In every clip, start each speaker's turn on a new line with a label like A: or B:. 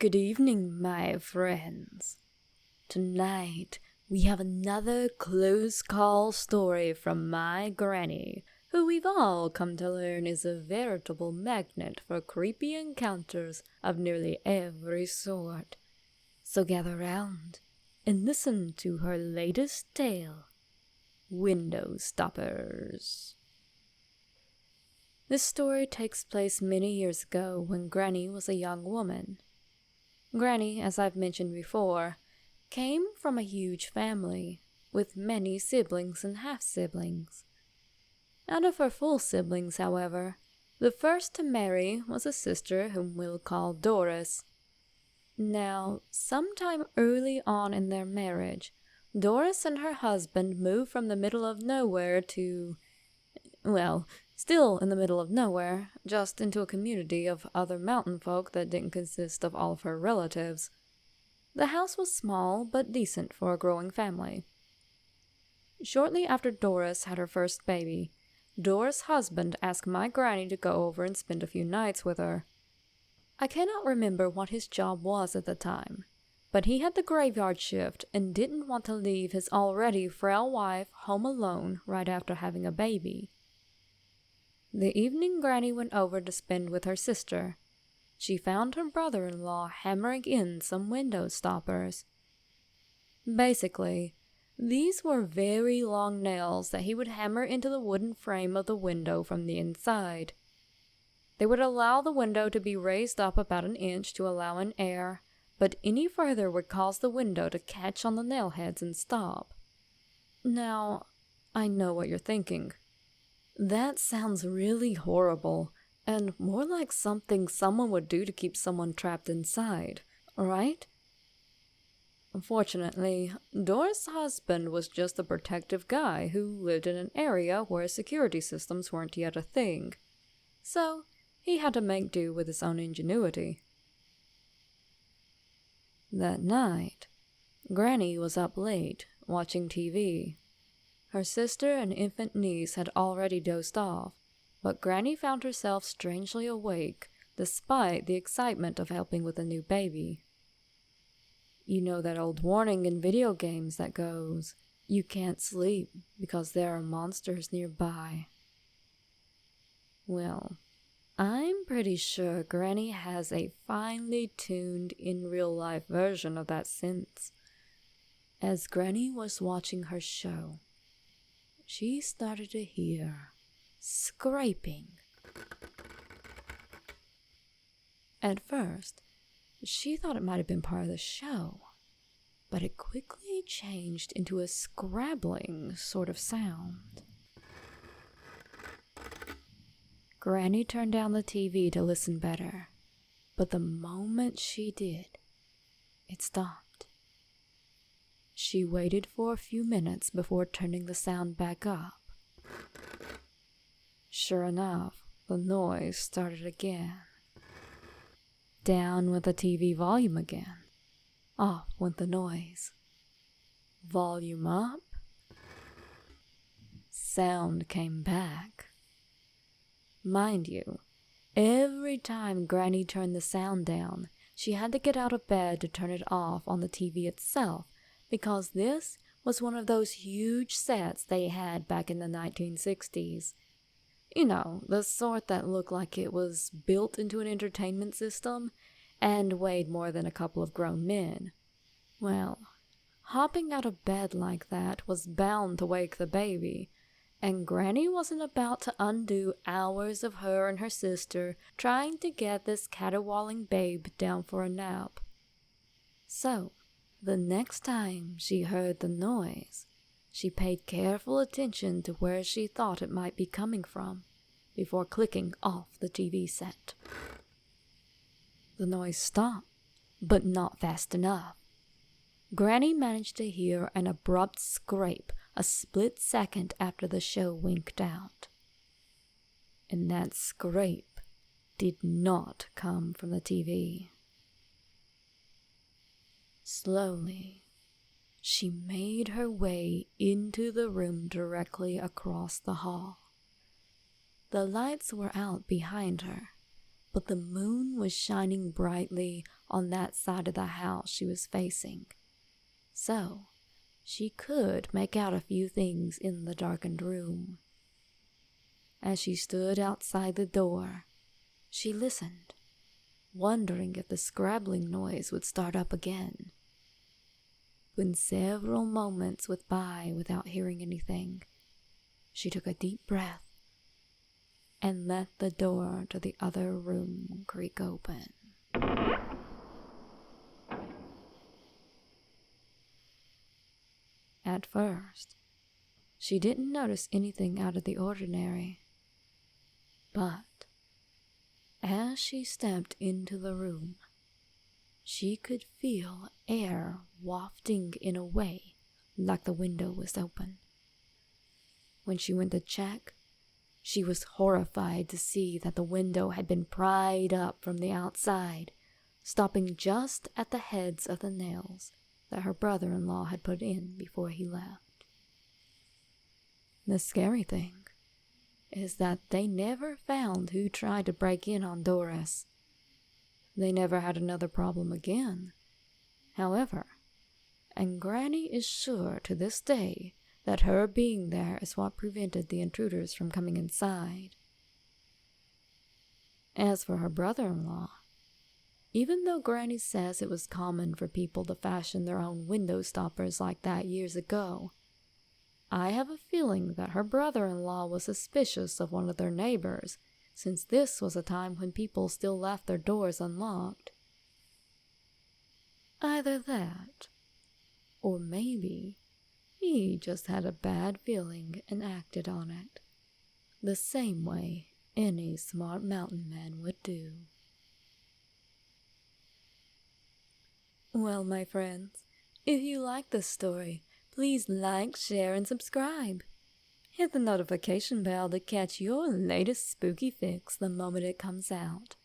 A: Good evening, my friends. Tonight, we have another close call story from my granny, who we've all come to learn is a veritable magnet for creepy encounters of nearly every sort. So gather round and listen to her latest tale, Window Stoppers. This story takes place many years ago when Granny was a young woman. Granny, as I've mentioned before, came from a huge family, with many siblings and half-siblings. Out of her full siblings, however, the first to marry was a sister whom we'll call Doris. Now, sometime early on in their marriage, Doris and her husband moved from the middle of nowhere to, well, still in the middle of nowhere, just into a community of other mountain folk that didn't consist of all of her relatives. The house was small, but decent for a growing family. Shortly after Doris had her first baby, Doris' husband asked my granny to go over and spend a few nights with her. I cannot remember what his job was at the time, but he had the graveyard shift and didn't want to leave his already frail wife home alone right after having a baby. The evening Granny went over to spend with her sister, she found her brother-in-law hammering in some window stoppers. Basically, these were very long nails that he would hammer into the wooden frame of the window from the inside. They would allow the window to be raised up about an inch to allow in air, but any further would cause the window to catch on the nail heads and stop. Now, I know what you're thinking. That sounds really horrible, and more like something someone would do to keep someone trapped inside, right? Unfortunately, Doris' husband was just a protective guy who lived in an area where security systems weren't yet a thing, so he had to make do with his own ingenuity. That night, Granny was up late, watching TV. Her sister and infant niece had already dozed off, but Granny found herself strangely awake, despite the excitement of helping with a new baby. You know that old warning in video games that goes, "You can't sleep because there are monsters nearby." Well, I'm pretty sure Granny has a finely tuned in real-life version of that sense. As Granny was watching her show, she started to hear scraping. At first, she thought it might have been part of the show, but it quickly changed into a scrabbling sort of sound. Granny turned down the TV to listen better, but the moment she did, it stopped. She waited for a few minutes before turning the sound back up. Sure enough, the noise started again. Down went the TV volume again. Off went the noise. Volume up. Sound came back. Mind you, every time Granny turned the sound down, she had to get out of bed to turn it off on the TV itself, because this was one of those huge sets they had back in the 1960s. You know, the sort that looked like it was built into an entertainment system and weighed more than a couple of grown men. Well, hopping out of bed like that was bound to wake the baby, and Granny wasn't about to undo hours of her and her sister trying to get this caterwauling babe down for a nap. So, the next time she heard the noise, she paid careful attention to where she thought it might be coming from, before clicking off the TV set. The noise stopped, but not fast enough. Granny managed to hear an abrupt scrape a split second after the show winked out. And that scrape did not come from the TV. Slowly, she made her way into the room directly across the hall. The lights were out behind her, but the moon was shining brightly on that side of the house she was facing, so she could make out a few things in the darkened room. As she stood outside the door, she listened, wondering if the scrabbling noise would start up again. When several moments went by without hearing anything, she took a deep breath and let the door to the other room creak open. At first, she didn't notice anything out of the ordinary, but as she stepped into the room, she could feel air wafting in a way like the window was open. When she went to check, she was horrified to see that the window had been pried up from the outside, stopping just at the heads of the nails that her brother-in-law had put in before he left. The scary thing is that they never found who tried to break in on Doris. They never had another problem again, however, and Granny is sure to this day that her being there is what prevented the intruders from coming inside. As for her brother-in-law, even though Granny says it was common for people to fashion their own window stoppers like that years ago, I have a feeling that her brother-in-law was suspicious of one of their neighbors, since this was a time when people still left their doors unlocked. Either that, or maybe he just had a bad feeling and acted on it, the same way any smart mountain man would do. Well, my friends, if you like this story, please like, share, and subscribe. Hit the notification bell to catch your latest spooky fix the moment it comes out.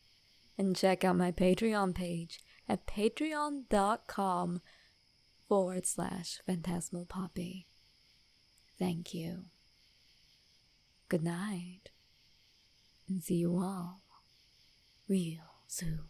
A: And check out my Patreon page at patreon.com/Phantasmal Poppy. Thank you. Good night. And see you all real soon.